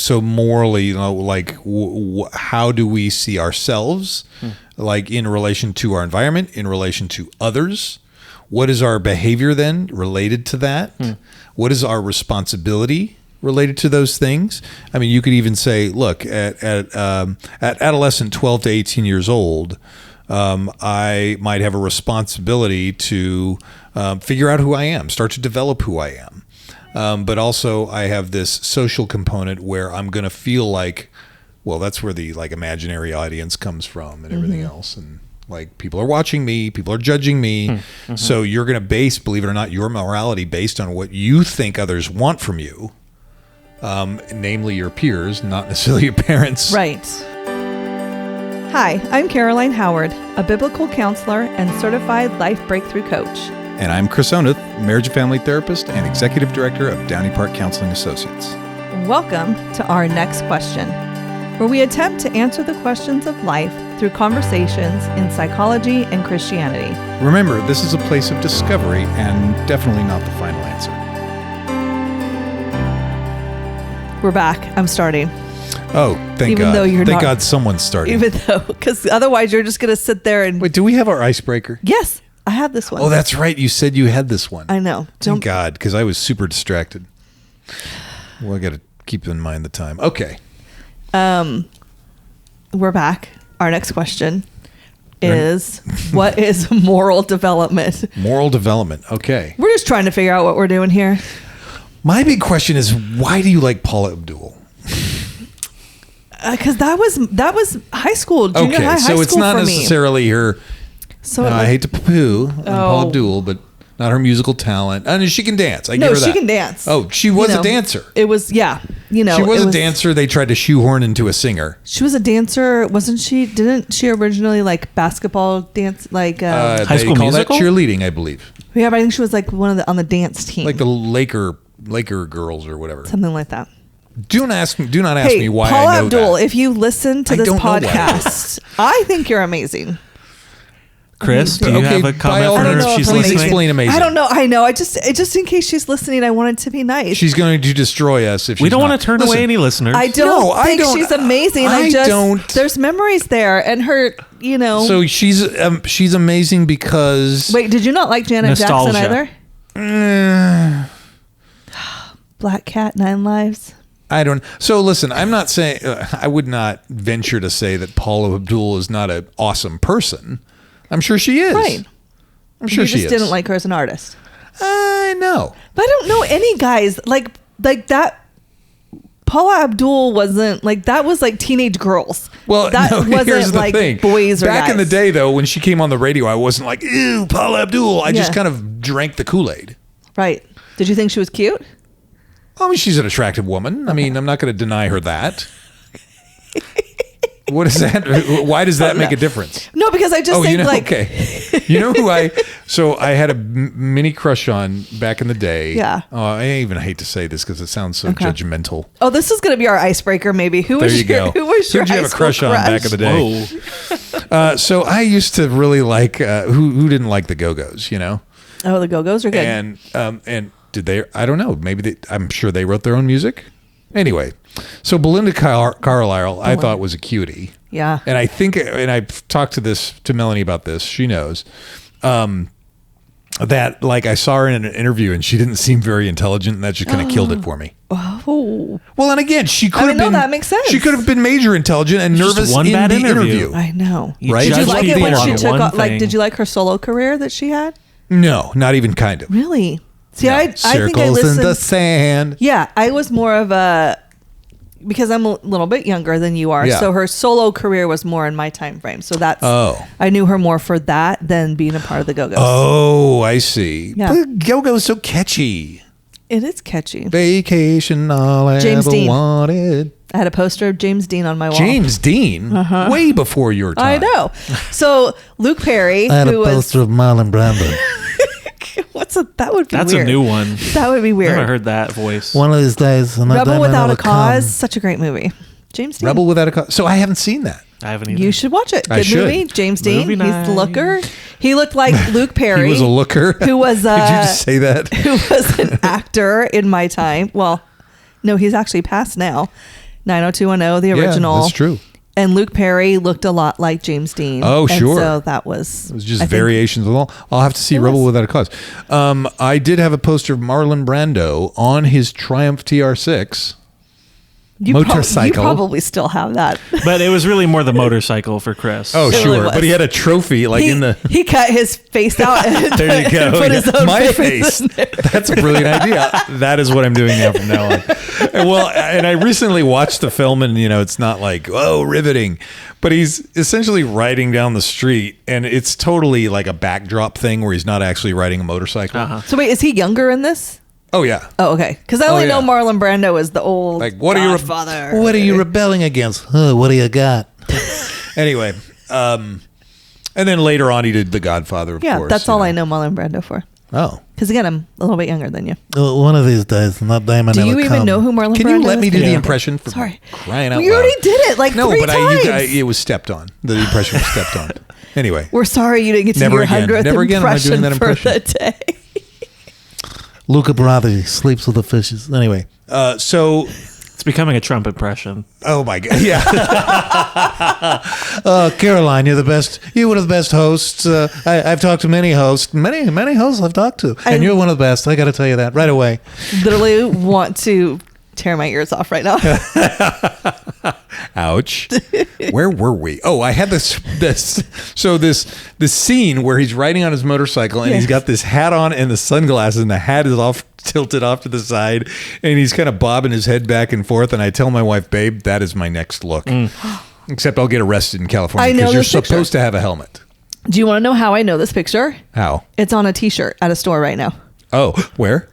So morally, like how do we see ourselves, like in relation to our environment, in relation to others? What is our behavior then related to that? What is our responsibility related to those things? I mean, you could even say, look, at adolescent 12 to 18 years old, I might have a responsibility to figure out who I am, start to develop who I am. But also I have this social component where I'm going to feel like, well, that's where the like imaginary audience comes from and everything else. And like people are watching me, people are judging me. So you're going to base, believe it or not, your morality based on what you think others want from you. Namely your peers, not necessarily your parents. Right. Hi, I'm Caroline Howard, a biblical counselor and certified life breakthrough coach. And I'm Chris Oneth, marriage and family therapist and executive director of Downey Park Counseling Associates. Welcome to Our Next Question, where we attempt to answer the questions of life through conversations in psychology and Christianity. Remember, this is a place of discovery and definitely not the final answer. We're back. I'm starting. Oh, thank Even God. though you're thank not- God someone's starting. Even though, because otherwise you're just going to sit there and... Wait, do we have our icebreaker? Yes, I have this one. Oh, that's right. You said you had this one. I know. Thank God, because I was super distracted. Well, I got to keep in mind the time. Okay. We're back. Our next question is, what is moral development? Moral development. Okay. We're just trying to figure out what we're doing here. My big question is, why do you like Paula Abdul? Because that was high school, junior high so it's school not for me. necessarily her. So I hate to poo-poo on Paula Abdul, but not her musical talent. I mean, she can dance. I give her that. she can dance. Oh, she was a dancer. It was, yeah. She was a dancer. They tried to shoehorn into a singer. She was a dancer, wasn't she? Didn't she originally like basketball dance, like High School Musical? That cheerleading, I believe. Yeah, but I think she was like one of on the dance team, Like the Laker girls or whatever. something like that. Do not ask me why Paula I know Abdul, that. if you listen to I this don't know why. podcast, I think you're amazing. Chris, do you Okay, have a by comment all for her means, if she's please listening? explain amazing. I don't know. I know. I just in case she's listening, I want it to be nice. She's going to destroy us if We she's don't not. want to turn Listen, away any listeners. I don't I think don't- she's amazing. I just don't. There's memories there, and her, So she's amazing because Wait, did you not like Janet Nostalgia. Jackson either? Black Cat, 9 Lives. I don't. So listen, I'm not saying I would not venture to say that Paula Abdul is not an awesome person. I'm sure she is. Right. I'm sure you she just is. didn't like her as an artist. I know. But I don't know any guys like that. Paula Abdul wasn't like that. Was like teenage girls. Well, that no, wasn't here's the like thing. boys or Back guys. in the day, though, when she came on the radio, I wasn't like, ew, Paula Abdul. I just Yeah. kind of drank the Kool-Aid. Right. Did you think she was cute? I mean, she's an attractive woman. I mean, I'm not going to deny her that. What is that? Why does that make a difference? No, because I just think like okay. You know who I had a mini crush on back in the day. Yeah. I even hate to say this because it sounds so judgmental. Oh, this is going to be our icebreaker. Maybe who There was you your go. who was your Who'd you have a high crush school on back in the day? Whoa. So I used to really like who didn't like the Go-Go's, you know? Oh, the Go-Go's are good. And did they? I don't know. Maybe I'm sure they wrote their own music. Anyway, so Belinda Carlisle, I thought was a cutie. Yeah. And I think, and I've talked to Melanie about this. She knows that like I saw her in an interview and she didn't seem very intelligent, and that just kind of killed it for me. Oh. Well, and again, she could have no, been. that makes sense. She could have been major intelligent and Just nervous one in bad the interview. I know. Right? Did you judge like it people when she on took one off? Like, thing. did you like her solo career that she had? No, not even kind of. Really? See, No. I think I Circles in the listened. sand. Yeah, I was more of a because I'm a little bit younger than you are. Yeah. So her solo career was more in my time frame. So that's I knew her more for that than being a part of the Go-Go's. Oh, I see. Yeah. But Go-Go is so catchy. It is catchy. Vacation, all I James ever Dean. wanted. I had a poster of James Dean on my wall. James Dean, way before your I time. know. So Luke Perry, who was of Marlon Brando. that would be That's weird. a new one. That would be weird. Never heard that voice. One of these days, Rebel Without a Cause, such a great movie. James Dean. Rebel Without a Cause. So I haven't seen that. I haven't either. You should watch it. I Good should. movie. James Dean. Movie He's night. the looker. He looked like Luke Perry. He was a looker. Who was Did you just say that? who was an actor in my time. Well, no, he's actually passed now. 90210, the original. Yeah, that's true. And Luke Perry looked a lot like James Dean. Oh, and sure. So that was... It was just variations of all. I'll have to see Rebel Without a Cause. I did have a poster of Marlon Brando on his Triumph TR6 motorcycle. You probably still have that. But it was really more the motorcycle for Chris. Oh, It really sure. was. But he had a trophy He cut his face out and There you go. put his Yeah. own My face. face. That's a brilliant idea. That is what I'm doing now from now on. Well, and I recently watched the film, and it's not like, oh, riveting, but he's essentially riding down the street, and it's totally like a backdrop thing where he's not actually riding a motorcycle. Uh-huh. So wait, is he younger in this? Oh yeah. Oh, okay. Because I only yeah. know Marlon Brando as the old What Godfather. What are you rebelling against? What do you got? Anyway, and then later on he did The Godfather, of Yeah, course. that's all I know Marlon Brando for. Oh. Because again, I'm a little bit younger than you. One of these days, not Diamond. Do you even know who Marlon Brando is? Can you let me do the Yeah. impression for Sorry. crying out Well, loud? you already did it like No, 3 but times. it was stepped on. The impression was stepped on. Anyway. We're sorry you didn't get to Never your again. 100th Never again am I impression doing that for impression. the day. Luca Brasi sleeps with the fishes. Anyway, So, It's becoming a Trump impression. oh my God. Yeah. Caroline, you're the best. You were one of the best hosts. I've talked to many hosts. Many hosts I've talked to. And you're one of the best. I got to tell you that right away. Literally want to tear my ears off right now. Ouch. Where were we? Oh, I had this scene where he's riding on his motorcycle and he's got this hat on and the sunglasses, and the hat is tilted off to the side, and he's kind of bobbing his head back and forth, and I tell my wife, babe, that is my next look. Except I'll get arrested in California I know because you're this picture. supposed to have a helmet. Do you want to know how I know this picture? How? It's on a t-shirt at a store right now. Oh, where?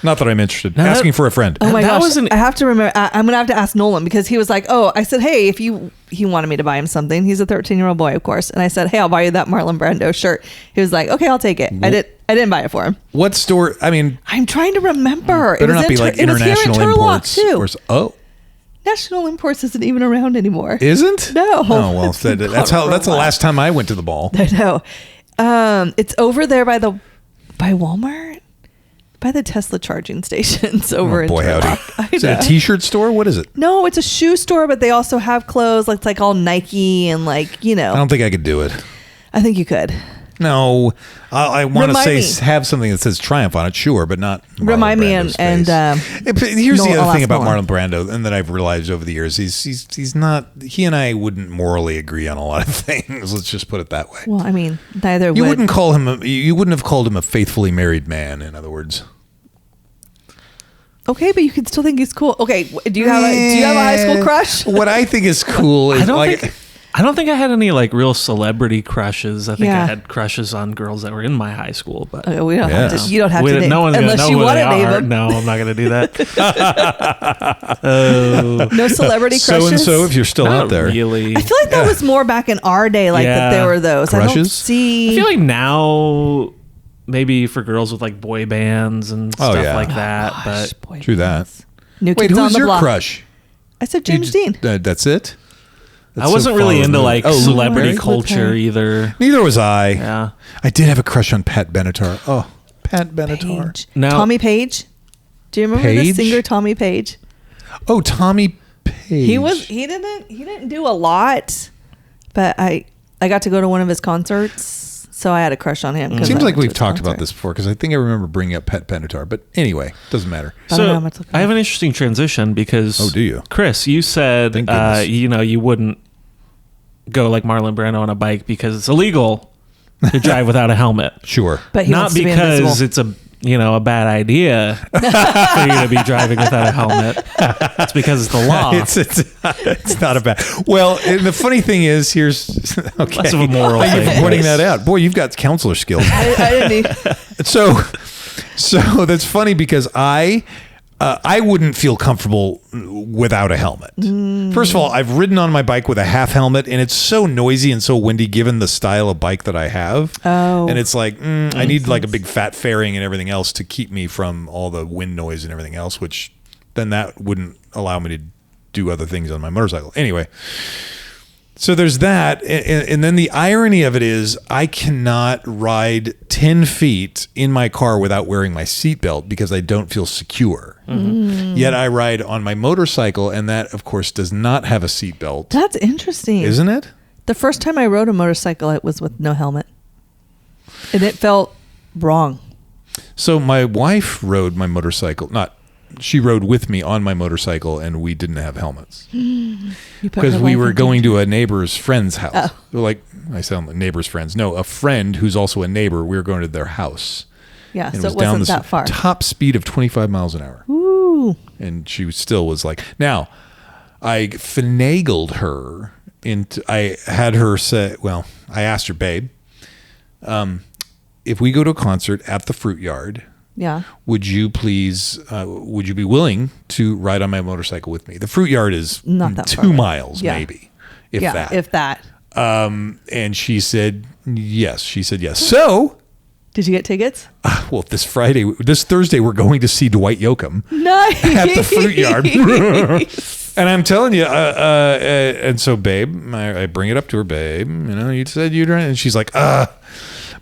Not that I'm interested. Now Asking that- for a friend. Oh my That gosh. wasn't- I have to remember. I'm going to have to ask Nolan because he was like, oh, I said, hey, he wanted me to buy him something. He's a 13-year-old boy, of course. And I said, hey, I'll buy you that Marlon Brando shirt. He was like, okay, I'll take it. I didn't buy it for him. What store? I mean, I'm trying to remember. better not be like it was here in International Turlock, Imports. too. Oh, National Imports isn't even around anymore. isn't? No. Oh well, that's the last time I went to the mall. I know. It's over there by Walmart, by the Tesla charging stations over in Boy, howdy. Turlock. I Is it a know. t-shirt store? What is it? No, it's a shoe store, but they also have clothes. Like, it's like all Nike and like, I don't think I could do it. I think you could. No, I want to Remind say me. have something that says Triumph on it, sure, but not. Marlon Remind me Brando's and face. But here's the I'll other thing ask about Nolan. Marlon Brando, and that I've realized over the years, he's not. He and I wouldn't morally agree on a lot of things. Let's just put it that way. well, I mean, neither You would. wouldn't call him. You wouldn't have called him a faithfully married man. In other words. Okay, but you could still think he's cool. Okay, do you have a high school crush? What I think is cool is I don't think I had any like real celebrity crushes. I think Yeah. I had crushes on girls that were in my high school, but Okay, we don't have Yes. to. You don't have we to didn't- name, no one's gonna unless know you who want they to name are. them. No, I'm not gonna do that. Oh, No celebrity so crushes. and so if you're still not out there. really. I feel like that was more back in our day, like that Yeah. there were those. I don't Crushes? see. I feel like now maybe for girls with like boy bands and Oh, stuff yeah. like that, Gosh, but boy True that. bands. New Wait, Kids on who's the your Block. crush? I said James Dean. That's it. I wasn't really into like Luke celebrity Perry? culture Perry. either. Neither was I. Yeah. I did have a crush on Pat Benatar. Oh, Pat Benatar. Page. Now- Tommy Page. Do you remember the Page? singer Tommy Page? Oh, Tommy Page. He didn't do a lot, but I got to go to one of his concerts, so I had a crush on him. 'cause Seems I like went to we've his talked about concert. this before because I think I remember bringing up Pat Benatar. But anyway, doesn't matter. I don't know how So much looking I have at. an interesting transition because Oh, do you? Chris, you said Thank goodness. you wouldn't go like Marlon Brando on a bike because it's illegal to drive without a helmet. Sure. But he Not wants to be because invisible. it's a bad idea for you to be driving without a helmet. It's because it's the law. It's not a bad. Well, and the funny thing is, here's okay. Less of a moral Thank you thing. for pointing that out. Boy, you've got counselor skills. I didn't need, So that's funny because I wouldn't feel comfortable without a helmet. First of all, I've ridden on my bike with a half helmet, and it's so noisy and so windy given the style of bike that I have. Oh. And it's like, I need like a big fat fairing and everything else to keep me from all the wind noise and everything else, which then that wouldn't allow me to do other things on my motorcycle. Anyway, So there's that. And then the irony of it is I cannot ride 10 feet in my car without wearing my seatbelt because I don't feel secure. Yet I ride on my motorcycle, and that, of course, does not have a seatbelt. That's interesting. Isn't it? The first time I rode a motorcycle, it was with no helmet. And it felt wrong. So my wife rode my motorcycle. She rode with me on my motorcycle, and we didn't have helmets because we were going to a neighbor's friend's house. Oh. Like, I sound like neighbor's friends. No, a friend who's also a neighbor. We were going to their house. Yeah, And so it wasn't that far. Top speed of 25 miles an hour. Ooh. And she still was like, now, I finagled her into, I had her say, well, I asked her, babe, if we go to a concert at the Fruit Yard, Yeah. would you be willing to ride on my motorcycle with me? The Fruit Yard is Not that 2 far away. miles, Yeah. maybe, if Yeah, that. if that. And she said yes. She said yes. So, Did you get tickets? well, this Thursday, we're going to see Dwight Yoakam Nice. at the Fruit Yard. And I'm telling you, and so, babe, I bring it up to her, babe. You said you'd run, and she's like,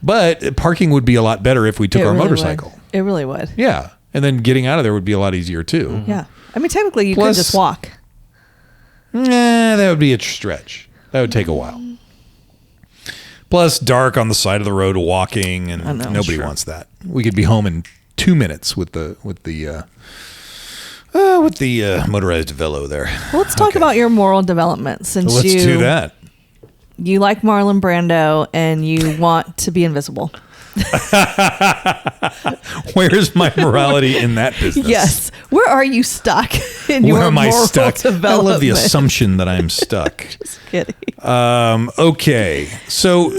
But parking would be a lot better if we took our motorcycle. Would. It really would. Yeah. And then getting out of there would be a lot easier too. Yeah. I mean, technically, you Plus- could just walk. Nah, that would be a stretch. That would take a while. Plus, dark on the side of the road walking, and nobody wants that. We could be home in 2 minutes with the motorized Velo there. Well, let's talk about your moral development since Let's do that. You like Marlon Brando and you want to be invisible. Where's my morality in that business? Yes. Where are you stuck in your Where am I moral stuck? development? I love the assumption that I'm stuck. Just kidding. Okay. So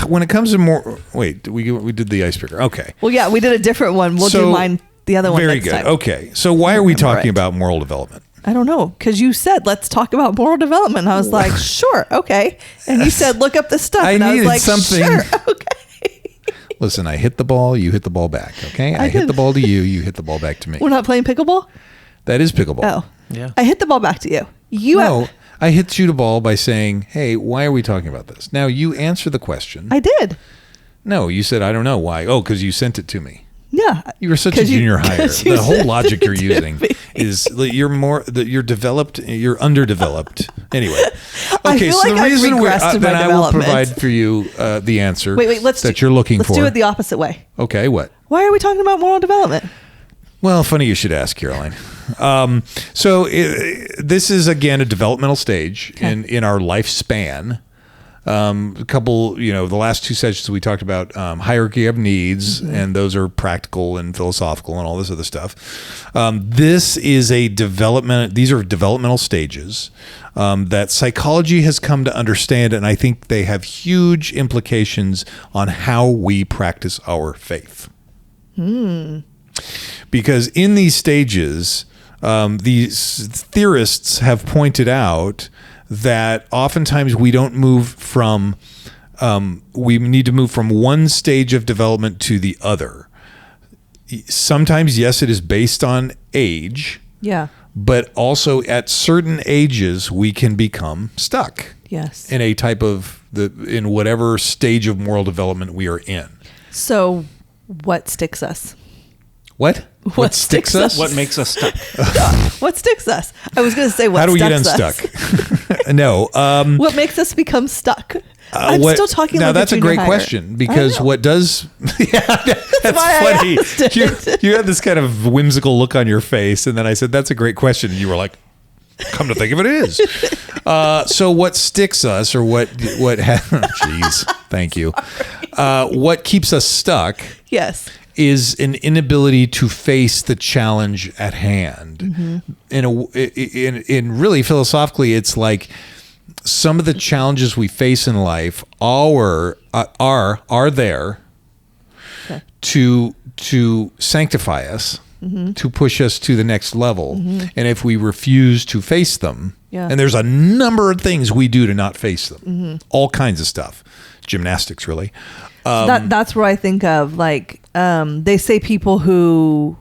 when it comes to we did the icebreaker. Okay. Well, yeah, we did a different one. We'll do mine, the other one Very next good. time. Okay. So why are we talking it. about moral development? I don't know, because you said, let's talk about moral development. I was like, sure, okay. And you said, look up the stuff. I and I was needed like, something. sure, okay. Listen, I hit the ball, you hit the ball back, okay? I hit the ball to you, you hit the ball back to me. We're not playing pickleball? That is pickleball. Oh. Yeah. I hit the ball back to you. I hit you the ball by saying, hey, why are we talking about this? Now, you answer the question. I did. No, you said, I don't know why. Oh, because you sent it to me. Yeah. You were such a junior hire. The whole logic you're using me. is that you're developed, you're underdeveloped. Anyway, I okay. feel So like the I've reason regressed in my then I will development. provide for you the answer. Wait, you're looking let's for. do it the opposite way. Okay, what? Why are we talking about moral development? Well, funny you should ask, Caroline. This is again a developmental stage in our lifespan. A couple, the last two sessions we talked about hierarchy of needs, and those are practical and philosophical and all this other stuff. This is these are developmental stages that psychology has come to understand, and I think they have huge implications on how we practice our faith. Because in these stages, these theorists have pointed out that oftentimes we don't move from, we need to move from one stage of development to the other. Sometimes, yes, it is based on age. Yeah. But also at certain ages, we can become stuck. Yes. In a type of, in whatever stage of moral development we are in. So what sticks us? What? What sticks us? What makes us stuck? What sticks us? I was going to say what How do we get stucks unstuck? us. No. What makes us become stuck? I'm still talking now like that's a junior great hire. question, because what does that's why I funny. asked it. You had this kind of whimsical look on your face, and then I said that's a great question, and you were like, come to think of it, it is. So what sticks us, or what jeez, thank you. What keeps us stuck? Yes. Is an inability to face the challenge at hand. In really philosophically, it's like some of the challenges we face in life are there to sanctify us, to push us to the next level. And if we refuse to face them, and there's a number of things we do to not face them, all kinds of stuff, gymnastics, really. That's where I think of, like, they say people who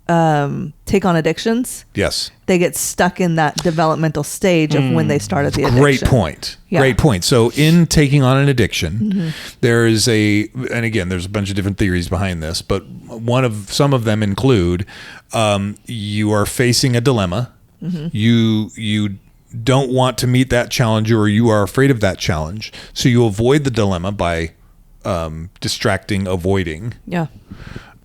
take on addictions, Yes. they get stuck in that developmental stage of when they started the addiction. Great point. Yeah. Great point. So in taking on an addiction, there is and again, there's a bunch of different theories behind this, but some of them include, you are facing a dilemma. You don't want to meet that challenge, or you are afraid of that challenge. So you avoid the dilemma by distracting, avoiding. Yeah.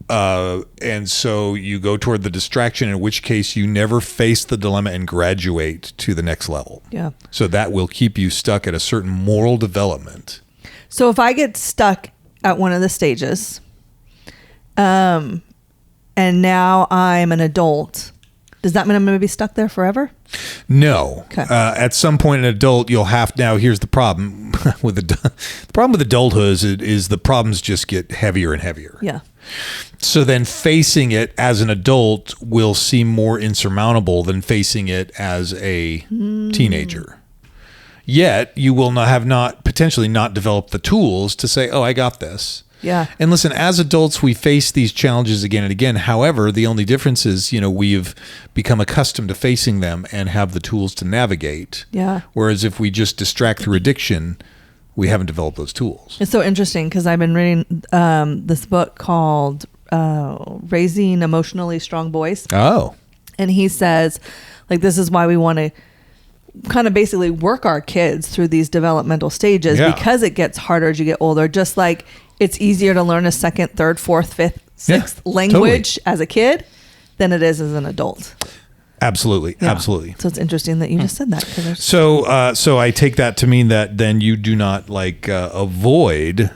And so you go toward the distraction, in which case you never face the dilemma and graduate to the next level. Yeah. So that will keep you stuck at a certain moral development. So if I get stuck at one of the stages, and now I'm an adult, does that mean I'm going to be stuck there forever? No. Okay. At some point, an adult, you'll have. Now, here's the problem with the problem with adulthood is the problems just get heavier and heavier. Yeah. So then, facing it as an adult will seem more insurmountable than facing it as a teenager. Yet, you will potentially not develop the tools to say, "Oh, I got this." Yeah. And listen, as adults, we face these challenges again and again. However, the only difference is, we've become accustomed to facing them and have the tools to navigate. Yeah. Whereas if we just distract through addiction, we haven't developed those tools. It's so interesting because I've been reading this book called Raising Emotionally Strong Boys. Oh. And he says, this is why we want to kind of basically work our kids through these developmental stages, because it gets harder as you get older. Just like it's easier to learn a second, third, fourth, fifth, sixth language as a kid than it is as an adult. Absolutely. Yeah. Absolutely. So it's interesting that you just said that. So I take that to mean that then you do not avoid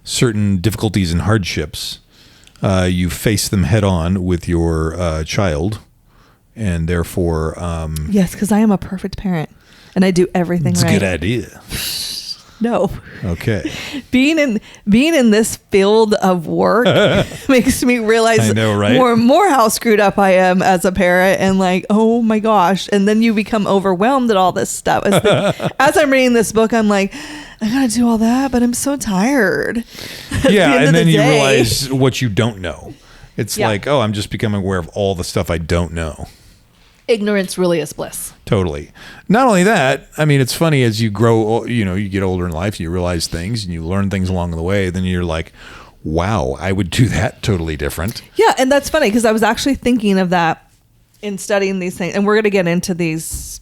certain difficulties and hardships. You face them head on with your child, and therefore, yes, because I am a perfect parent and I do everything it's right. a good idea. No. Okay. Being in this field of work makes me realize I know, right? more and more how screwed up I am as a parent, and oh my gosh. And then you become overwhelmed at all this stuff. As I'm reading this book, I'm like, I gotta do all that, but I'm so tired. Yeah, and then you realize what you don't know. It's Yeah. like, oh, I'm just becoming aware of all the stuff I don't know. Ignorance really is bliss. Totally. Not only that, I mean, it's funny as you grow, you get older in life, you realize things and you learn things along the way. Then you're like, wow, I would do that totally different. Yeah, and that's funny because I was actually thinking of that in studying these things, and we're going to get into these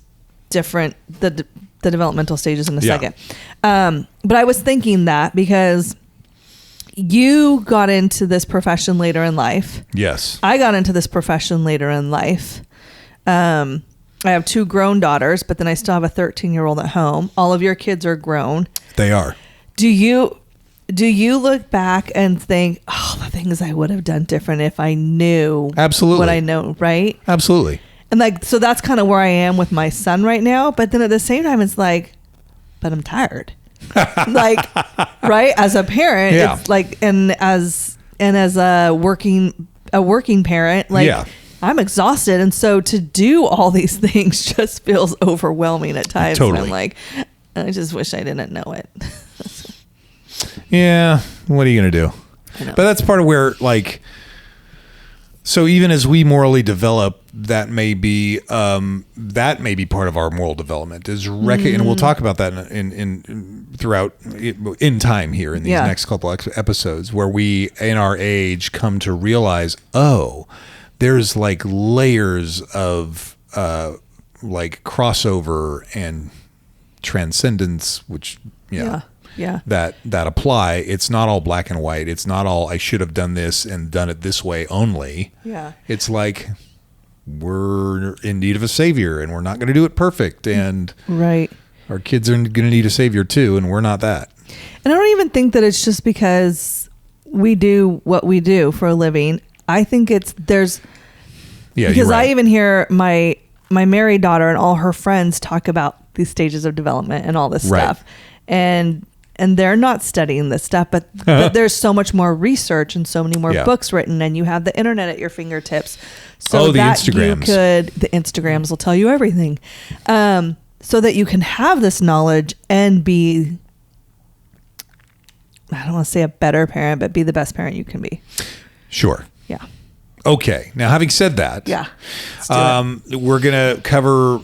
different the developmental stages in a second. But I was thinking that because you got into this profession later in life. Yes. I got into this profession later in life. I have 2 grown daughters, but then I still have a 13-year-old at home. All of your kids are grown. They are. Do you look back and think, oh, the things I would have done different if I knew Absolutely what I know, right? Absolutely. And so that's kind of where I am with my son right now. But then at the same time, it's like, but I'm tired. Right? As a parent, it's like, and as a working parent, I'm exhausted. And so to do all these things just feels overwhelming at times. Totally. And I'm like, I just wish I didn't know it. Yeah. What are you going to do? But that's part of where, so even as we morally develop, that may be part of our moral development is and we'll talk about that in throughout in time here in these next couple episodes, where we in our age come to realize, oh, there's layers of crossover and transcendence, which that apply. It's not all black and white. It's not all I should have done this and done it this way only. Yeah. It's like we're in need of a savior and we're not going to do it perfect, and right. Our kids are going to need a savior too, and we're not that. And I don't even think that it's just because we do what we do for a living. I think because I even hear my married daughter and all her friends talk about these stages of development and all this stuff. And they're not studying this stuff, but there's so much more research and so many more books written, and you have the internet at your fingertips. So the Instagrams. The Instagrams will tell you everything. So that you can have this knowledge and be, I don't want to say a better parent, but be the best parent you can be. Sure. Yeah. Okay. Now, having said that, Yeah. we're going to cover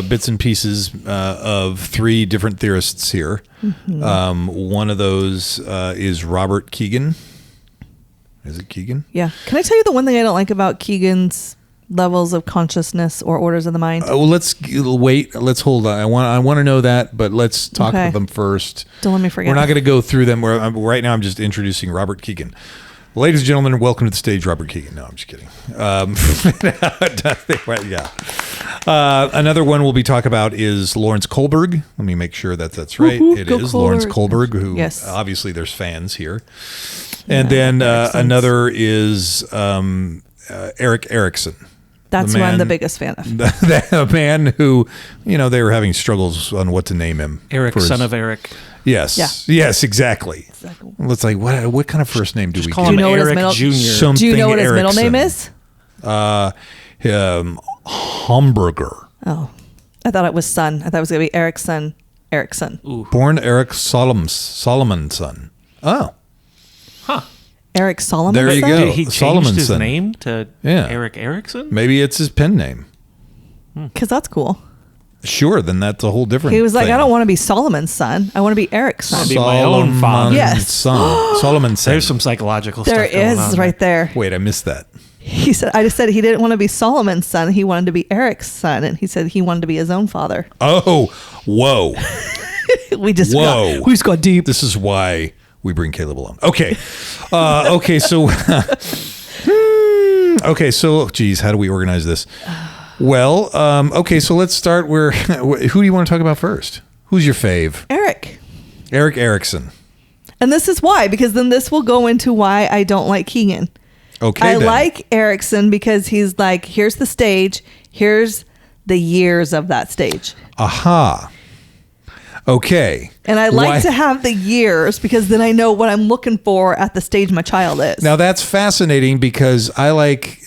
bits and pieces of 3 different theorists here. Mm-hmm. One of those is Robert Keegan. Is it Keegan? Yeah. Can I tell you the one thing I don't like about Keegan's levels of consciousness or orders of the mind? Well, let's wait. Let's hold on. I want to know that, but let's talk about them first. Don't let me forget. We're not going to go through them. Right now, I'm just introducing Robert Keegan. Ladies and gentlemen, welcome to the stage, Robert Keegan. No, I'm just kidding. Another one we'll be talking about is Lawrence Kohlberg. Let me make sure that's right. Woo-hoo, It go is Lawrence Kohlberg. Kohlberg, who Yes. obviously there's fans here. And then another is Erickson. That's who I'm the biggest fan of. The man who, they were having struggles on what to name him. Eric, son of Eric. Yes. Yeah. Yes, exactly. It's like, what kind of first name do we Call give him Do you know what his Eric middle- Jr. Do you know what his middle Erickson. name is? Hamburger. Oh, I thought it was son. I thought it was going to be Erickson. Born Eric Solomonson. Oh. Huh. Eric Solomon. There you go. Did he changed his Solomonson. name to Yeah. Eric Erickson? Maybe it's his pen name. Because that's cool. Sure, then that's a whole different He was like, thing. I don't want to be Solomon's son. I want to be Eric's son. Be my own father. Yes. Solomonson. There's some psychological There stuff going on is right there. Wait, I missed that. He said, I just said he didn't want to be Solomon's son. He wanted to be Eric's son. And he said he wanted to be his own father. Oh, whoa. We just Whoa. got deep. This is why we bring Caleb along. Okay. Okay, so geez, how do we organize this? Well, okay, so let's start where who do you want to talk about first? Who's your fave? Eric. Eric Erickson. And this is why, because then this will go into why I don't like Keegan. Okay. I then. like Erickson because he's like, here's the stage, here's the years of that stage. Aha. Okay. And I like Why- to have the years because then I know what I'm looking for at the stage my child is. Now that's fascinating because I like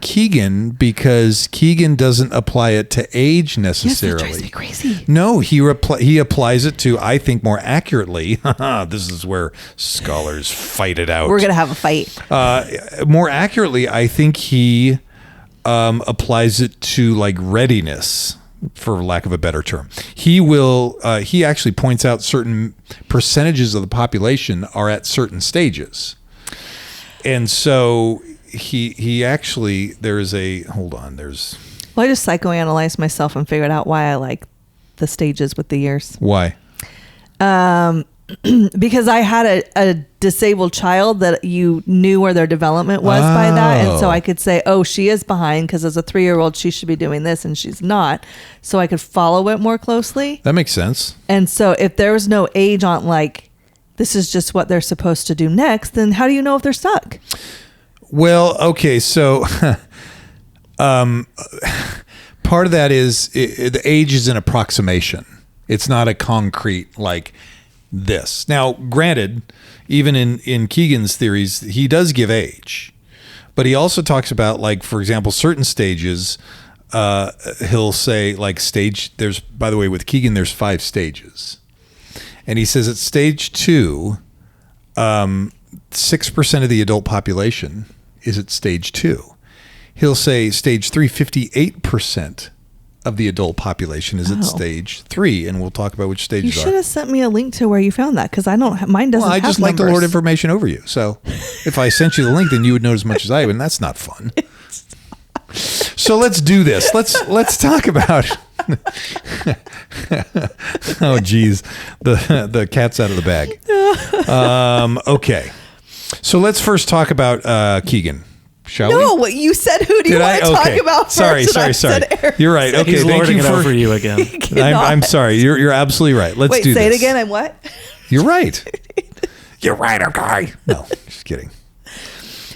Keegan because Keegan doesn't apply it to age yes, that necessarily. drives me crazy. No, he applies it to, I think, more accurately. This is where scholars fight it out. We're going to have a fight. More accurately, I think he applies it to like readiness, for lack of a better term. He actually points out certain percentages of the population are at certain stages. And so he actually, well, Well, I just psychoanalyzed myself and figured out why I like the stages with the years. why? Because I had a disabled child that you knew where their development was by that. And so I could say, oh, she is behind because as a 3-year-old, she should be doing this and she's not. So I could follow it more closely. That makes sense. And so if there was no age on like, this is just what they're supposed to do next, then how do you know if they're stuck? Well, okay, so part of that is the age is an approximation. It's not a concrete like this. Now, granted, even in Keegan's theories, he does give age, but he also talks about, like, for example, certain stages. He'll say like by the way, with Keegan, there's 5 stages, and he says at stage 2, 6% of the adult population is at stage 2. He'll say stage 3, 58% of the adult population is at stage 3, and we'll talk about which You stages should are. have sent me a link to where you found that because I don't. Mine doesn't. Well, I have just like to numbers. lord information over you. So if I sent you the link, then you would know as much as I would, and that's not fun. So let's do this. Let's talk about. Oh, geez, the cat's out of the bag. Okay, so let's first talk about Keegan. Shall we? No, you said who do you want to talk about first? Sorry. and I said Eric. You're right. Okay, He's thank lording you it for. over you again. I'm sorry. You're absolutely right. Let's Wait, do say this. it again. I'm what? You're right. You're right, okay. No, just kidding.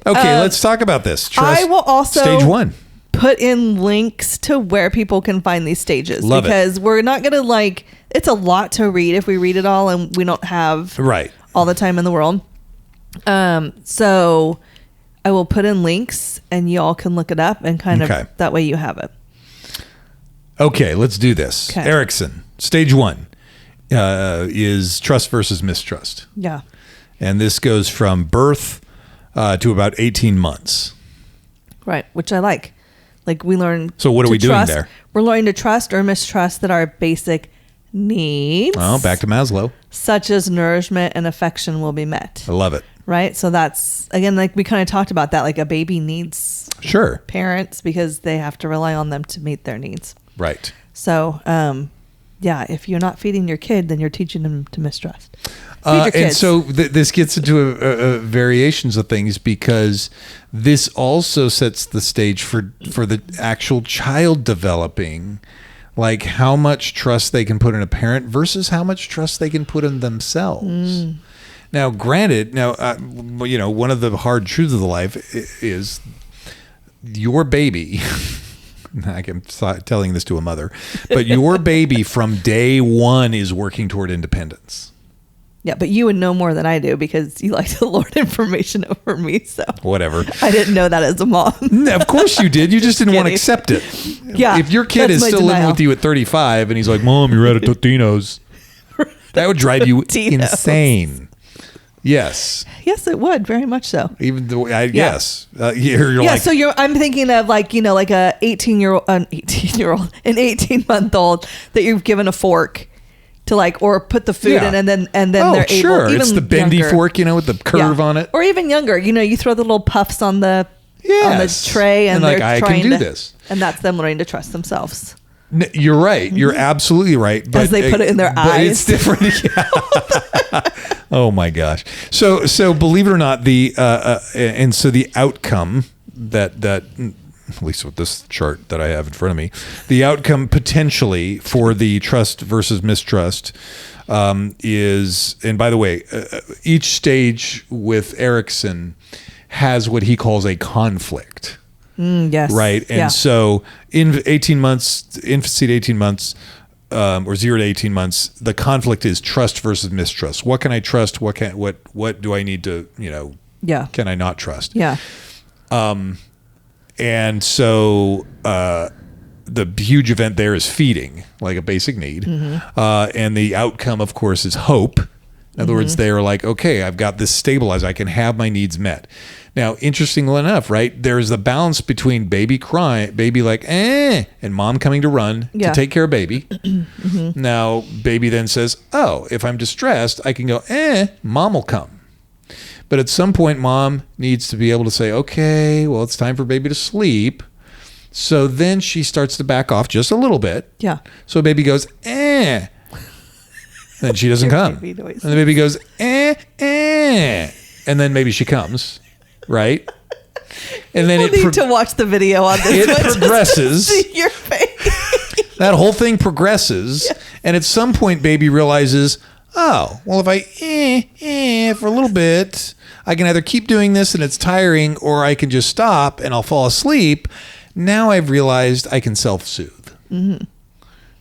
Okay, let's talk about this. I will also stage 1. put in links to where people can find these stages Love it. because we're not going to like. It's a lot to read if we read it all, and we don't have Right. all the time in the world. So I will put in links, and you all can look it up, and kind Okay. of that way you have it. Okay, let's do this. Okay. Erickson, stage 1 is trust versus mistrust. Yeah. And this goes from birth to about 18 months. Right, which I like. Like we learn. So what are we doing there? We're learning to trust or mistrust that our basic needs, Back to Maslow, such as nourishment and affection, will be met. I love it. Right, so that's again, like we kind of talked about that. Like a baby needs parents because they have to rely on them to meet their needs. Right. So, if you're not feeding your kid, then you're teaching them to mistrust. And so this gets into variations of things because this also sets the stage for the actual child developing, like how much trust they can put in a parent versus how much trust they can put in themselves. Now, granted, one of the hard truths of the life is your baby. I'm telling this to a mother, but your baby from day one is working toward independence. Yeah, but you would know more than I do because you like to lord information over me. So whatever. I didn't know that as a mom. No, of course you did. You just didn't want to accept it. Yeah. If your kid is still living with you at 35 and he's like, "Mom, you're at a Totino's," that would drive you insane. Yes. Yes, it would very much so. Even though yes, you're like. So I'm thinking of like an 18-month-old that you've given a fork to or put the food in and then they're able. Even it's the bendy fork, with the curve on it. Or even younger, you throw the little puffs on the tray and they're I trying can do to, this. And that's them learning to trust themselves. You're right. You're absolutely right. But as they put it in their eyes. It's different. Oh my gosh. So believe it or not, the outcome that at least with this chart that I have in front of me, the outcome potentially for the trust versus mistrust is, and by the way, each stage with Erickson has what he calls a conflict. Yes. Right. And so in 18 months, infancy to 18 months, or 0 to 18 months, the conflict is trust versus mistrust. What can I trust? What do I need to, can I not trust? Yeah. And so the huge event there is feeding, like a basic need. Mm-hmm. And the outcome, of course, is hope. In other words, they are like, okay, I've got this stabilized. I can have my needs met. Now, interestingly enough, right, there's the balance between baby crying, baby like, and mom coming to run to take care of baby. Mm-hmm. Now, baby then says, oh, if I'm distressed, I can go, mom will come. But at some point, mom needs to be able to say, okay, well, it's time for baby to sleep. So then she starts to back off just a little bit. Yeah. So baby goes, Then she doesn't come. And the baby goes, And then maybe she comes, right? And then People need to watch the video on this. It progresses. See your face. That whole thing progresses. Yeah. And at some point, baby realizes, oh, well, if I for a little bit, I can either keep doing this and it's tiring, or I can just stop and I'll fall asleep. Now I've realized I can self-soothe. Mm-hmm.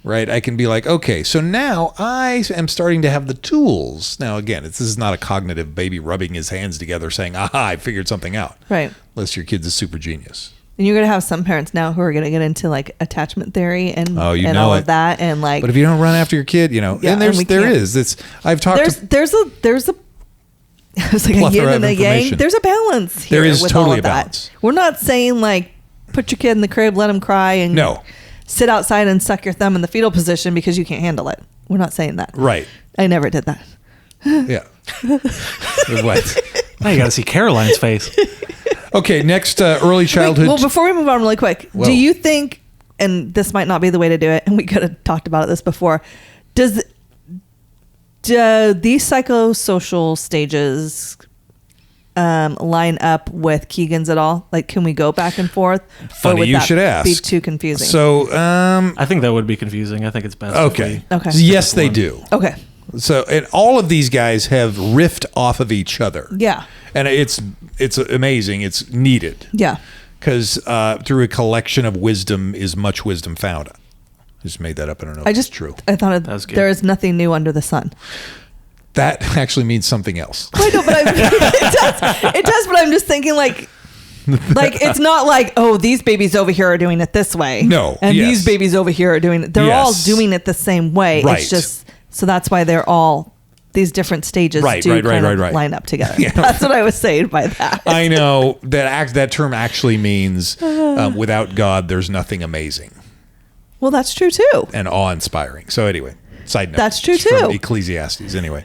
Right? I can be like, okay, so now I am starting to have the tools. Now, again, this is not a cognitive baby rubbing his hands together saying, aha, I figured something out. Right. Unless your kid's a super genius. And you're going to have some parents now who are going to get into attachment theory and all of that. And but if you don't run after your kid, and there is. I've talked there's a it's like a yin and a yang. There's a balance here. There is with totally all of a balance. We're not saying put your kid in the crib, let him cry, and sit outside and suck your thumb in the fetal position because you can't handle it. We're not saying that. Right. I never did that. Yeah. What? Now you got to see Caroline's face. Okay, next early childhood. Well, before we move on really quick, do you think, and this might not be the way to do it, and we could have talked about this before, do these psychosocial stages line up with Keegan's at all? Can we go back and forth? Funny you should ask. Be too confusing. So I think that would be confusing. I think it's best. Okay. Yes, they do. Okay. So, and all of these guys have riffed off of each other. Yeah. And it's amazing. It's needed. Yeah. Because through a collection of wisdom is much wisdom found. I just made that up. I don't know if it's true. I thought there is nothing new under the sun. That actually means something else. I know, but it does. But I'm just thinking it's not these babies over here are doing it this way. No. And these babies over here are doing it. They're all doing it the same way. Right. It's just, so that's why they're all these different stages Right, do right, kind of right. line up together. Yeah. That's what I was saying by that. I know that term actually means without God, there's nothing amazing Well, that's true too. and awe-inspiring. So anyway, side note. That's true It's from too. Ecclesiastes. Anyway,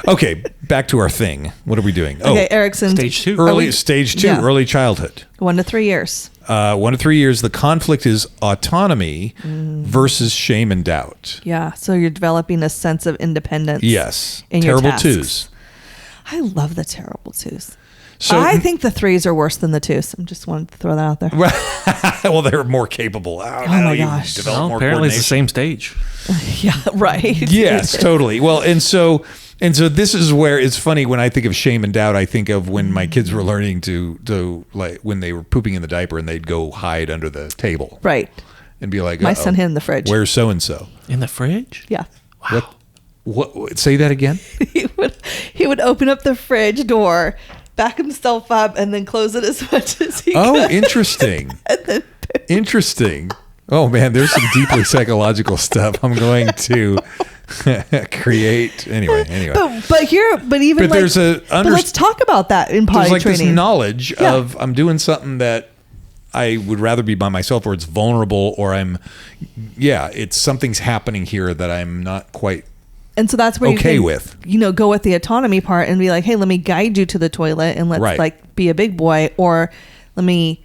okay, back to our thing. What are we doing? Okay, Erickson. Stage 2. Stage 2, Yeah. early childhood. 1 to 3 years. 1 to 3 years. The conflict is autonomy versus shame and doubt. Yeah. So you're developing a sense of independence. Yes. In your Terrible tasks. twos. I love the terrible twos. So I think the 3s are worse than the 2s. I just wanted to throw that out there. well, they're more capable. Oh my gosh. Develop more Apparently, it's the coordination. same stage. Yeah, right. Yes, totally. Well, and so this is where it's funny when I think of shame and doubt. I think of when my kids were learning to like when they were pooping in the diaper and they'd go hide under the table, Right. and be like, My "Uh-oh, son hid in the fridge. Where's so and so? In the fridge? Yeah. What? Say that again. He would open up the fridge door, back himself up, and then close it as much as he Oh, could. interesting. And then Interesting. Oh man, there's some deeply psychological stuff. I'm going to create anyway. But even But like, there's a but let's talk about that in potty There's like training. this knowledge Yeah. of I'm doing something that I would rather be by myself, or it's vulnerable, or it's something's happening here that I'm not quite And so that's where okay you can, with. go with the autonomy part and be like, hey, let me guide you to the toilet and let's Right. like be a big boy, or let me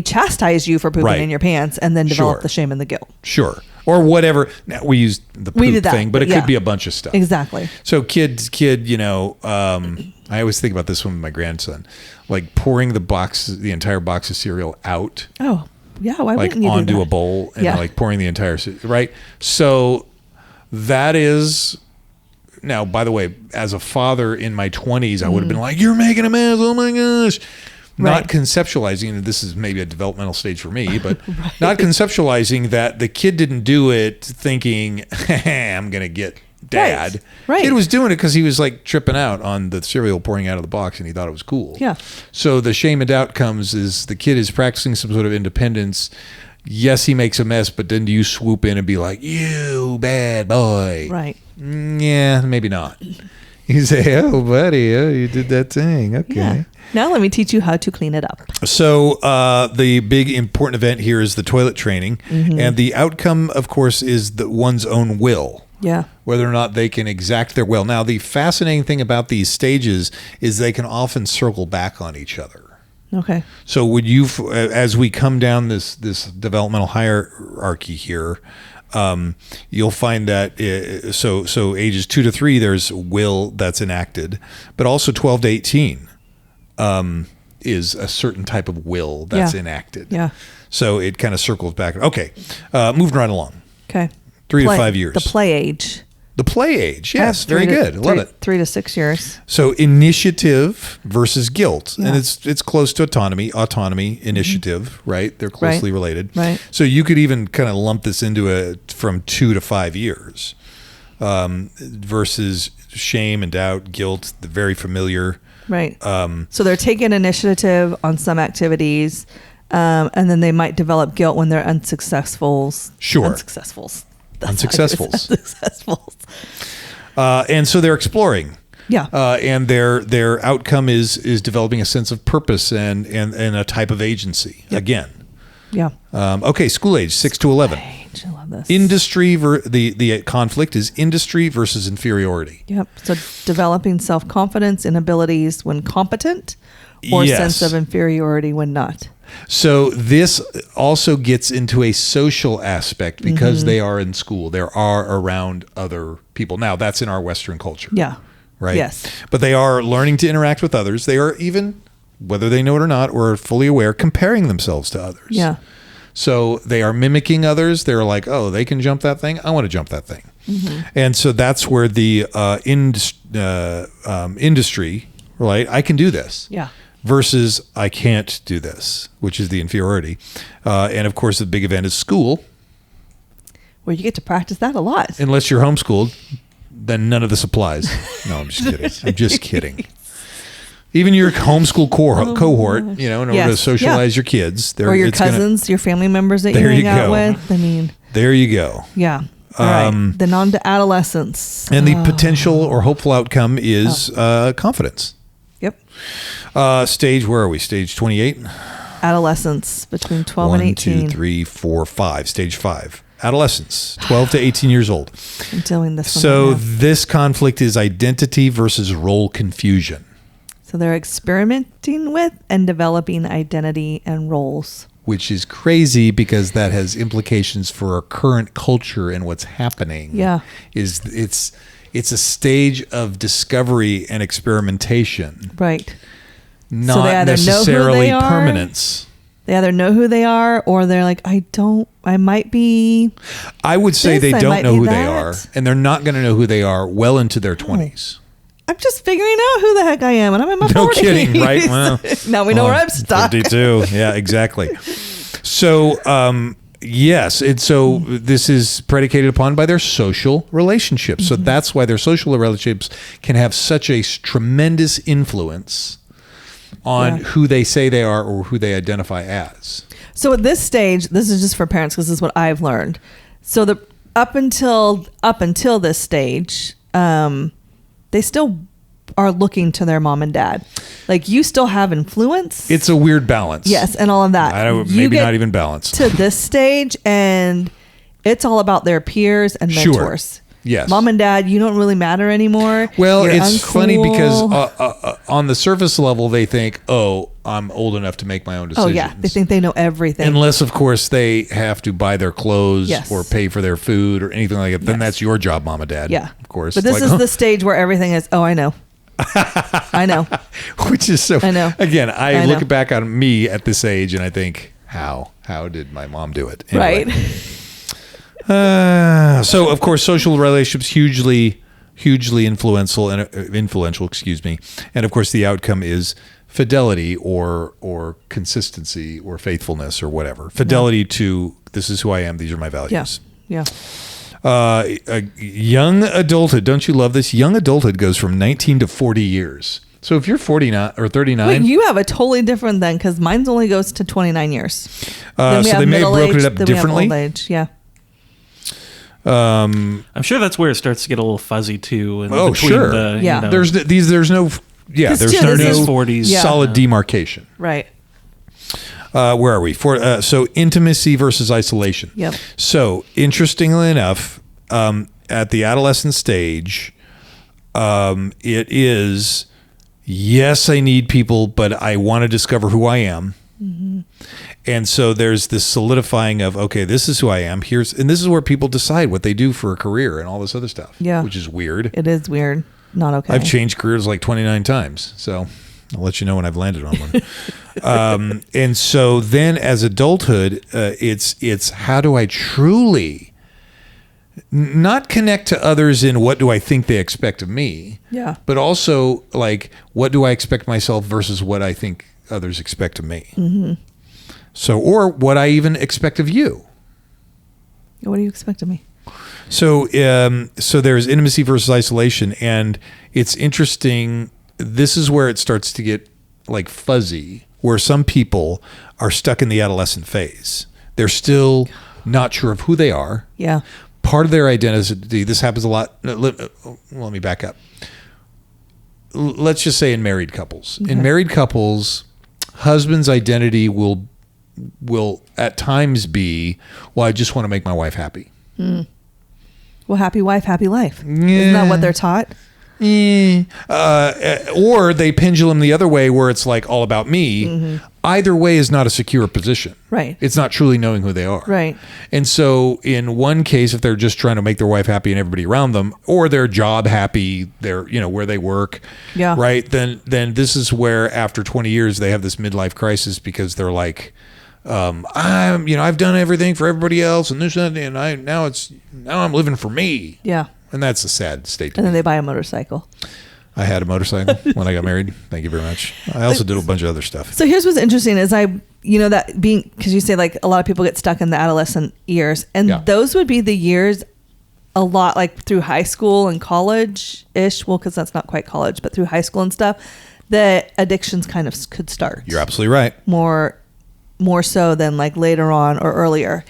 chastise you for pooping Right. in your pants and then develop Sure. the shame and the guilt. Sure. Or whatever. Now we used the We poop did that, thing, but it yeah. could be a bunch of stuff. Exactly. So kid, I always think about this one with my grandson, like pouring the entire box of cereal out, Oh, yeah. Why like wouldn't you do onto that? a bowl, and Yeah. like pouring the entire, right? So that is, now, by the way, as a father in my 20s, I would have been like, you're making a mess. Oh my gosh. Not Right. conceptualizing, and this is maybe a developmental stage for me, but not conceptualizing that the kid didn't do it thinking, I'm going to get dad. Right. Kid was doing it because he was like tripping out on the cereal pouring out of the box and he thought it was cool. Yeah. So the shame and doubt comes is the kid is practicing some sort of independence. Yes, he makes a mess, but then do you swoop in and be like, you bad boy? Right. Yeah, maybe not. You say, oh, buddy, you did that thing. Okay. Yeah. Now let me teach you how to clean it up. So the big important event here is the toilet training. Mm-hmm. And the outcome, of course, is one's own will. Yeah. Whether or not they can exact their will. Now, the fascinating thing about these stages is they can often circle back on each other. Okay. So would as we come down this developmental hierarchy here, you'll find that so ages 2 to 3 there's will that's enacted, but also 12 to 18 is a certain type of will that's enacted. Yeah. So it kind of circles back. Okay, moving right along. Okay. 3 to 5 years. The play age. The play age, yes, I have very good. Love it. 3 to 6 years. So initiative versus guilt, Yeah. and it's close to autonomy, initiative, right? They're closely related. Right. So you could even kind of lump this into from 2 to 5 years, versus shame and doubt, guilt, the very familiar. Right. So they're taking initiative on some activities, and then they might develop guilt when they're unsuccessful. Sure. Unsuccessfuls. And so they're exploring. Yeah. And their outcome is developing a sense of purpose and a type of agency. Yep. Again. Yeah. Okay, school age 6 to 11. Age, I love this. Industry the conflict is industry versus inferiority. Yep. So developing self-confidence in abilities when competent, or Yes. sense of inferiority when not. So this also gets into a social aspect because they are in school. They are around other people. Now that's in our Western culture. Yeah. Right. Yes. But they are learning to interact with others. They are even, whether they know it or not, or are fully aware, comparing themselves to others. Yeah. So they are mimicking others. They're like, oh, they can jump that thing. I want to jump that thing. And so that's where the industry, right? I can do this. Yeah. Versus I can't do this, which is the inferiority. And of course, the big event is school. Where you get to practice that a lot. Unless you're homeschooled, then none of this applies. No, I'm just kidding. I'm just kidding. Even your homeschool cohort, in order to socialize your kids. Or your cousins, your family members that you hang out with. I mean. There you go. Yeah. All right. Then on to adolescence. And the potential or hopeful outcome is confidence. Yep. Stage, where are we? Stage 28? Adolescence, between 12 and 18. 1, 2, 3, 4, 5. Stage 5. Adolescence, 12 to 18 years old. I'm doing this one. So this conflict is identity versus role confusion. So they're experimenting with and developing identity and roles. Which is crazy because that has implications for our current culture and what's happening. Yeah. It's a stage of discovery and experimentation. Right. Not so they either necessarily know who they are, permanence. They either know who they are or they're like, I might be. I would say this, they I don't might know be who they that. are, and they're not going to know who they are well into their 20s. I'm just figuring out who the heck I am, and I'm in my 40s. No kidding, right? Well, now we know where I'm stuck. 52. Yeah, exactly. So, yes, so this is predicated upon by their social relationships. So that's why their social relationships can have such a tremendous influence on who they say they are or who they identify as. So at this stage, this is just for parents because this is what I've learned. So up until this stage, they still are looking to their mom and dad. Like, you still have influence. It's a weird balance. Yes, and all of that. Maybe not even balanced. To this stage, and it's all about their peers and mentors. Sure. Yes. Mom and dad, you don't really matter anymore. Well, You're it's uncool. funny because on the surface level, they think, oh, I'm old enough to make my own decisions. Oh, yeah. They think they know everything. Unless, of course, they have to buy their clothes Yes. or pay for their food or anything like that. Then Yes. that's your job, mom and dad. Yeah. Of course. But this is the stage where everything is, oh, I know. I know. Which is so. I know. Again, I know. look back on me at this age and I think, how did my mom do it? Anyway. Right. So, of course, social relationships hugely influential, excuse me. And of course, the outcome is fidelity or consistency or faithfulness or whatever. Fidelity to, this is who I am, these are my values. Yeah. Young adulthood, don't you love this? Young adulthood goes from 19 to 40 years. So if you're 49 or 39, Wait, you have a totally different then, because mine's only goes to 29 years. So they may have broken it up then differently. We have old age. Yeah. I'm sure that's where it starts to get a little fuzzy too. Oh, sure. Yeah. There's no 40s solid demarcation. Right. Where are we? So intimacy versus isolation. Yep. So interestingly enough, at the adolescent stage, it is, yes, I need people, but I want to discover who I am. Mm-hmm. And so there's this solidifying of, okay, this is who I am. And this is where people decide what they do for a career and all this other stuff. Yeah. Which is weird. It is weird. Not okay. I've changed careers like 29 times. So I'll let you know when I've landed on one. And so then as adulthood, it's how do I truly not connect to others in what do I think they expect of me, Yeah. but also like what do I expect myself versus what I think others expect of me. Mm-hmm. So, or what I even expect of you. What do you expect of me? So there's intimacy versus isolation, and it's interesting. This is where it starts to get like fuzzy, where some people are stuck in the adolescent phase. They're still not sure of who they are. Yeah. Part of their identity, this happens a lot. Let me back up. Let's just say in married couples. Okay. In married couples, husband's identity will at times be, well, I just want to make my wife happy. Mm. Well, happy wife, happy life. Yeah. Isn't that what they're taught? Or they pendulum the other way where it's like all about me. Mm-hmm. Either way is not a secure position. Right. It's not truly knowing who they are. Right. And so in one case, if they're just trying to make their wife happy and everybody around them, or their job happy, their, where they work. Yeah. Right. Then this is where after 20 years, they have this midlife crisis because they're like, I've done everything for everybody else and this and now I'm living for me. Yeah. And that's a sad state. And then they buy a motorcycle. I had a motorcycle when I got married. Thank you very much. I also did a bunch of other stuff. So here's what's interesting is that being, because you say like a lot of people get stuck in the adolescent years, and those would be the years a lot like through high school and college-ish. Well, because that's not quite college, but through high school and stuff, that addictions kind of could start. You're absolutely right. More so than like later on or earlier.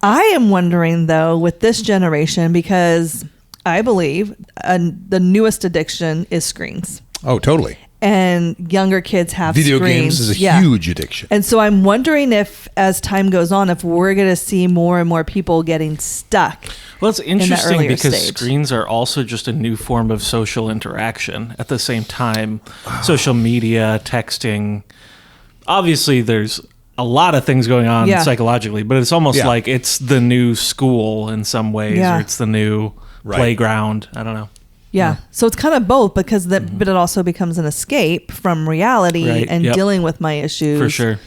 I am wondering, though, with this generation, because I believe the newest addiction is screens. Oh, totally. And younger kids have video screens. games is a huge addiction. And so I'm wondering if, as time goes on, if we're going to see more and more people getting stuck. Well, it's interesting because stage. Screens are also just a new form of social interaction. At the same time, social media, texting. Obviously, there's a lot of things going on psychologically, but it's almost like it's the new school in some ways, or it's the new playground. I don't know. Yeah. So it's kind of both because but it also becomes an escape from reality and dealing with my issues. For sure.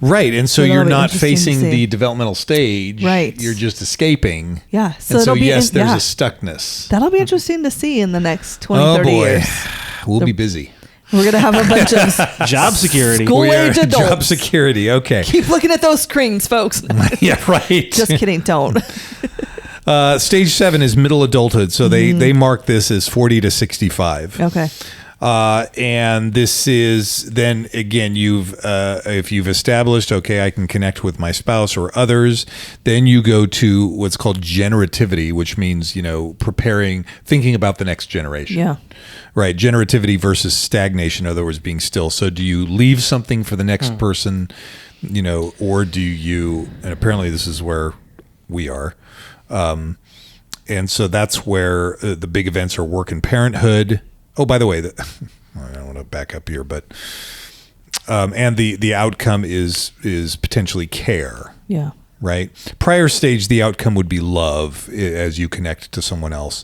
Right. And so you're not facing the developmental stage. Right. You're just escaping. Yeah. So, there's a stuckness. That'll be interesting to see in the next 20, 30 years. We'll be busy. We're going to have a bunch of job security. School-age adults. Job security. Okay. Keep looking at those screens, folks. Yeah, right. Just kidding. Don't. Stage 7 is middle adulthood. So they mark this as 40 to 65. Okay. And this is then again, if you've established, okay, I can connect with my spouse or others, then you go to what's called generativity, which means, thinking about the next generation. Yeah. Right. Generativity versus stagnation. In other words, being still. So do you leave something for the next person, or do you, and apparently this is where we are. And so that's where the big events are work and parenthood. Oh, by the way, I don't want to back up here, but and the outcome is potentially care. Yeah. Right. Prior stage, the outcome would be love as you connect to someone else.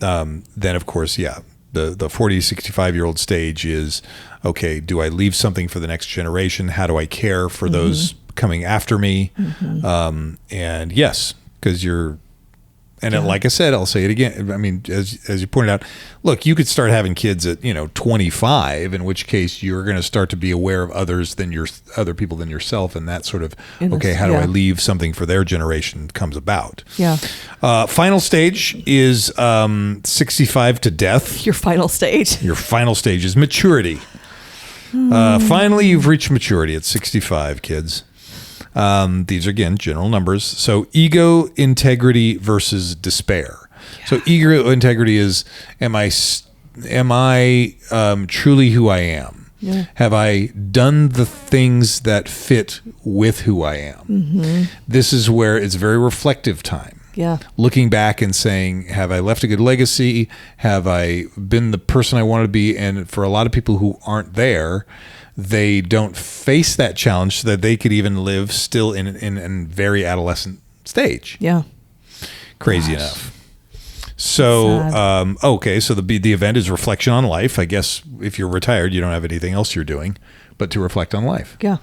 Then, of course, the 40 to 65-year-old stage is, okay, do I leave something for the next generation? How do I care for those coming after me? And yes, because you're. And like I said, I'll say it again. I mean, as you pointed out, look, you could start having kids at 25, in which case you're going to start to be aware of other people than yourself, and that sort of how do I leave something for their generation comes about. Yeah. Final stage is 65 to death. Your final stage. Your final stage is maturity. Finally, you've reached maturity at 65, kids. These are, again, general numbers. So ego integrity versus despair. Yeah. So ego integrity is, am I truly who I am? Yeah. Have I done the things that fit with who I am? This is where it's very reflective time. Yeah. Looking back and saying, have I left a good legacy? Have I been the person I wanted to be? And for a lot of people who aren't there, they don't face that challenge so that they could even live still in a very adolescent stage. Yeah. Crazy enough. So, okay. So the event is reflection on life. I guess if you're retired, you don't have anything else you're doing but to reflect on life. Yeah.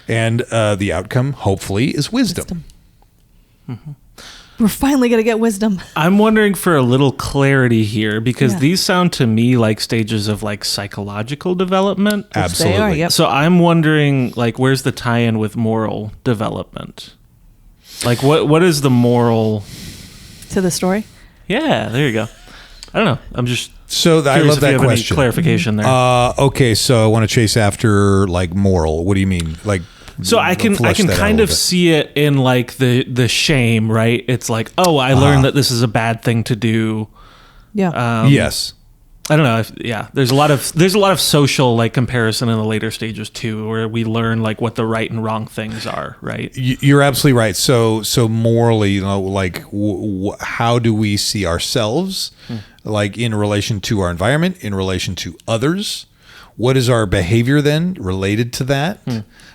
And the outcome, hopefully, is wisdom. We're finally going to get wisdom. I'm wondering for a little clarity here because these sound to me like stages of like psychological development. Absolutely. They are, yep. So I'm wondering like where's the tie-in with moral development? Like what is the moral to the story? Yeah, there you go. I don't know. I'm just I love that question. Clarification there. Okay, so I want to chase after like moral. What do you mean? Like so I can kind of see it in like the shame, right? It's like, oh, I learned that this is a bad thing to do. Yeah. Yes. I don't know. There's a lot of social like comparison in the later stages too, where we learn like what the right and wrong things are, right? You're absolutely right. So morally, like how do we see ourselves, like in relation to our environment, in relation to others? What is our behavior then related to that?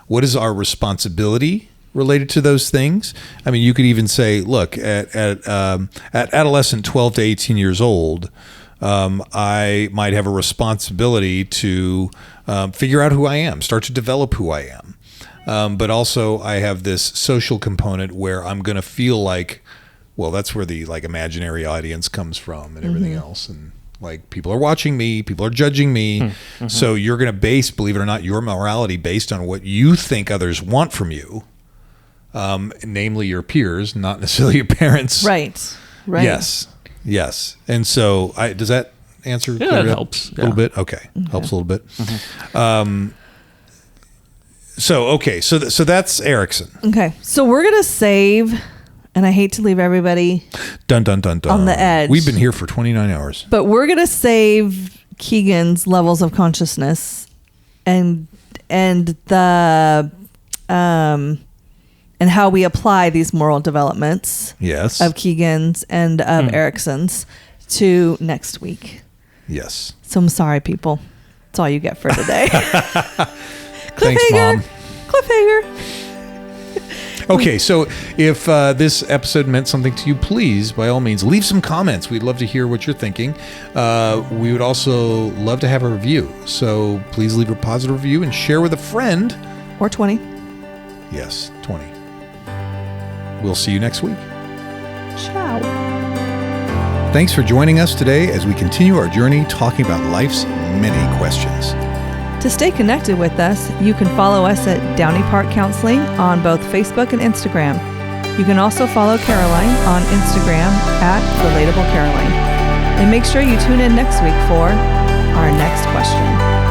What is our responsibility related to those things? I mean, you could even say, look, at adolescent 12 to 18 years old, I might have a responsibility to figure out who I am, start to develop who I am. But also I have this social component where I'm going to feel like, well, that's where the like imaginary audience comes from and everything else. And like people are watching me, people are judging me. So you're going to base, believe it or not, your morality based on what you think others want from you, namely your peers, not necessarily your parents. Right. Yes. And so does that answer? Yeah, that helps. A little bit. Okay. Helps a little bit. So that's Erickson. Okay. So we're going to save, and I hate to leave everybody dun, dun, dun, dun. on the edge. We've been here for 29 hours. But we're going to save Keegan's levels of consciousness and the and how we apply these moral developments of Keegan's and of Erickson's to next week. Yes. So I'm sorry, people. That's all you get for today. Thanks, Mom. Cliffhanger. Okay, so if this episode meant something to you, please, by all means, leave some comments. We'd love to hear what you're thinking. We would also love to have a review. So please leave a positive review and share with a friend. Or 20. Yes, 20. We'll see you next week. Ciao. Thanks for joining us today as we continue our journey talking about life's many questions. To stay connected with us, you can follow us at Downey Park Counseling on both Facebook and Instagram. You can also follow Caroline on Instagram at Relatable Caroline. And make sure you tune in next week for our next question.